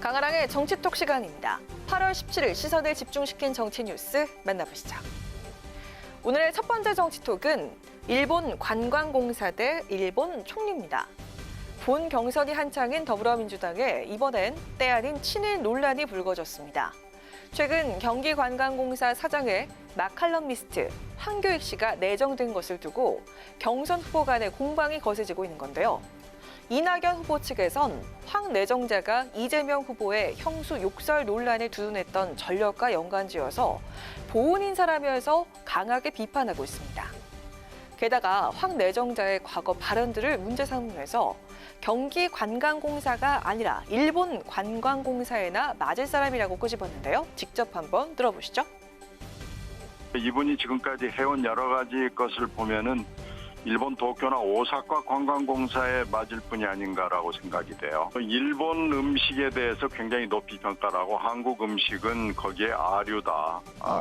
강아랑의 정치톡 시간입니다. 8월 17일 시선을 집중시킨 정치 뉴스 만나보시죠. 오늘의 첫 번째 정치톡은 일본 관광공사 대 일본 총리입니다. 본 경선이 한창인 더불어민주당에 이번엔 때 아닌 친일 논란이 불거졌습니다. 최근 경기관광공사 사장의 마칼럼니스트 황교익 씨가 내정된 것을 두고 경선 후보 간의 공방이 거세지고 있는 건데요. 이낙연 후보 측에선 황 내정자가 이재명 후보의 형수 욕설 논란을 두둔했던 전력과 연관지어서 보훈 인사라면서 강하게 비판하고 있습니다. 게다가 황 내정자의 과거 발언들을 문제 삼으면서 경기관광공사가 아니라 일본 관광공사에나 맞을 사람이라고 끄집었는데요. 직접 한번 들어보시죠. 이분이 지금까지 해온 여러 가지 것을 보면은 일본 도쿄나 오사카 관광공사에 맞을 뿐이 아닌가라고 생각이 돼요. 일본 음식에 대해서 굉장히 높이 평가하고 한국 음식은 거기에 아류다,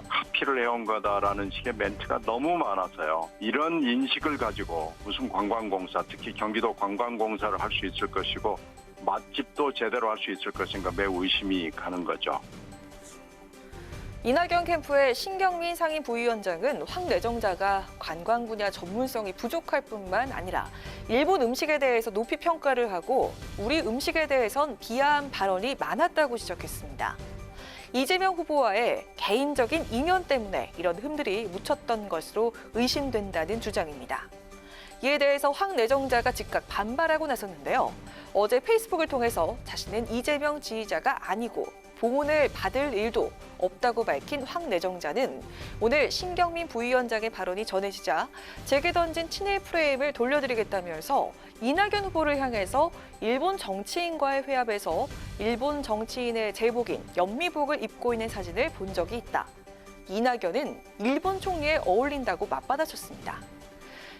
카피를 해온 거다라는 식의 멘트가 너무 많아서요. 이런 인식을 가지고 무슨 관광공사, 특히 경기도 관광공사를 할 수 있을 것이고 맛집도 제대로 할 수 있을 것인가 매우 의심이 가는 거죠. 이낙연 캠프의 신경민 상임 부위원장은 황 내정자가 관광 분야 전문성이 부족할 뿐만 아니라 일본 음식에 대해서 높이 평가를 하고 우리 음식에 대해선 비하한 발언이 많았다고 지적했습니다. 이재명 후보와의 개인적인 인연 때문에 이런 흠들이 묻혔던 것으로 의심된다는 주장입니다. 이에 대해서 황 내정자가 즉각 반발하고 나섰는데요. 어제 페이스북을 통해서 자신은 이재명 지지자가 아니고 보훈을 받을 일도 없다고 밝힌 황 내정자는 오늘 신경민 부위원장의 발언이 전해지자 제게 던진 친일 프레임을 돌려드리겠다면서 이낙연 후보를 향해서 일본 정치인과의 회합에서 일본 정치인의 제복인 연미복을 입고 있는 사진을 본 적이 있다. 이낙연은 일본 총리에 어울린다고 맞받아쳤습니다.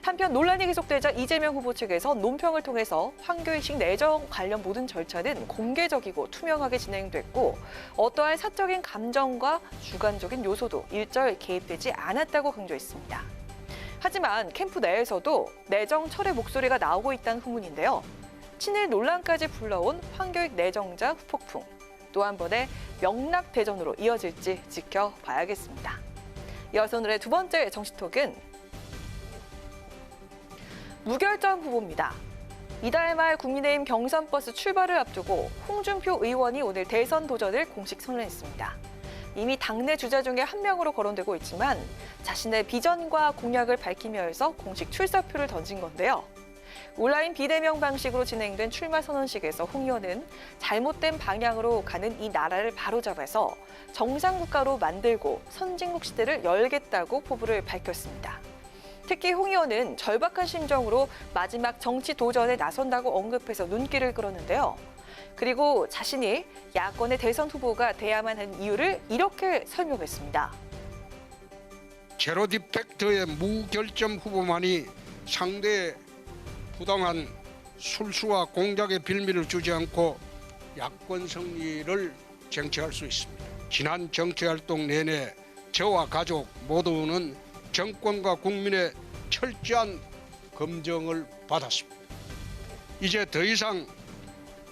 한편 논란이 계속되자 이재명 후보 측에서 논평을 통해서 황교익 내정 관련 모든 절차는 공개적이고 투명하게 진행됐고 어떠한 사적인 감정과 주관적인 요소도 일절 개입되지 않았다고 강조했습니다. 하지만 캠프 내에서도 내정 철회 목소리가 나오고 있다는 후문인데요. 친일 논란까지 불러온 황교익 내정자 후폭풍. 또 한 번의 명락대전으로 이어질지 지켜봐야겠습니다. 이어서 오늘의 두 번째 정치톡은 무결점 후보입니다. 이달 말 국민의힘 경선버스 출발을 앞두고 홍준표 의원이 오늘 대선 도전을 공식 선언했습니다. 이미 당내 주자 중에 한 명으로 거론되고 있지만 자신의 비전과 공약을 밝히면서 공식 출사표를 던진 건데요. 온라인 비대면 방식으로 진행된 출마 선언식에서 홍 의원은 잘못된 방향으로 가는 이 나라를 바로잡아서 정상국가로 만들고 선진국 시대를 열겠다고 포부를 밝혔습니다. 특히 홍 의원은 절박한 심정으로 마지막 정치 도전에 나선다고 언급해서 눈길을 끌었는데요. 그리고 자신이 야권의 대선 후보가 돼야만 하는 이유를 이렇게 설명했습니다. 제로 디펙트의 무결점 후보만이 상대의 부당한 술수와 공작의 빌미를 주지 않고 야권 승리를 쟁취할 수 있습니다. 지난 정치활동 내내 저와 가족 모두는 정권과 국민의 철저한 검증을 받았습니다. 이제 더 이상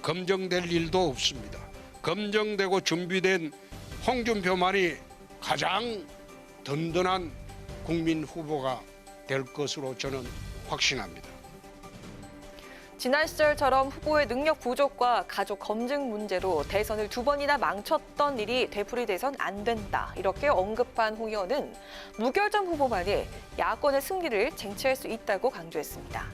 검증될 일도 없습니다. 검증되고 준비된 홍준표만이 가장 든든한 국민 후보가 될 것으로 저는 확신합니다. 지난 시절처럼 후보의 능력 부족과 가족 검증 문제로 대선을 두 번이나 망쳤던 일이 되풀이돼선 안 된다. 이렇게 언급한 홍 의원은 무결점 후보만이 야권의 승리를 쟁취할 수 있다고 강조했습니다.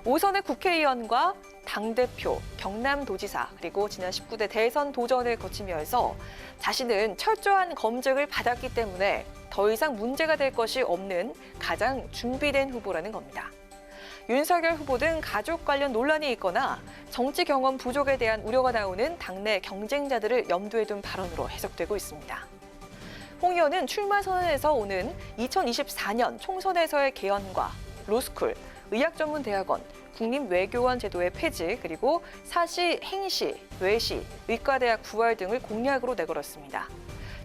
오선의 국회의원과 당대표, 경남도지사, 그리고 지난 19대 대선 도전을 거치면서 자신은 철저한 검증을 받았기 때문에 더 이상 문제가 될 것이 없는 가장 준비된 후보라는 겁니다. 윤석열 후보 등 가족 관련 논란이 있거나 정치 경험 부족에 대한 우려가 나오는 당내 경쟁자들을 염두에 둔 발언으로 해석되고 있습니다. 홍 의원은 출마 선언에서 오는 2024년 총선에서의 개헌과 로스쿨, 의학전문대학원, 국립외교원 제도의 폐지, 그리고 사시, 행시, 외시, 의과대학 부활 등을 공약으로 내걸었습니다.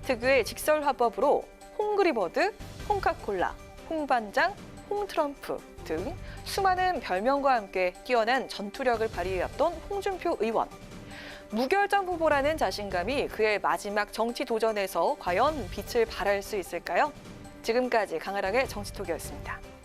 특유의 직설화법으로 홍그리버드, 홍카콜라, 홍반장, 홍트럼프 등 수많은 별명과 함께 뛰어난 전투력을 발휘해왔던 홍준표 의원. 무결점 후보라는 자신감이 그의 마지막 정치 도전에서 과연 빛을 발할 수 있을까요? 지금까지 강아랑의 정치톡이었습니다.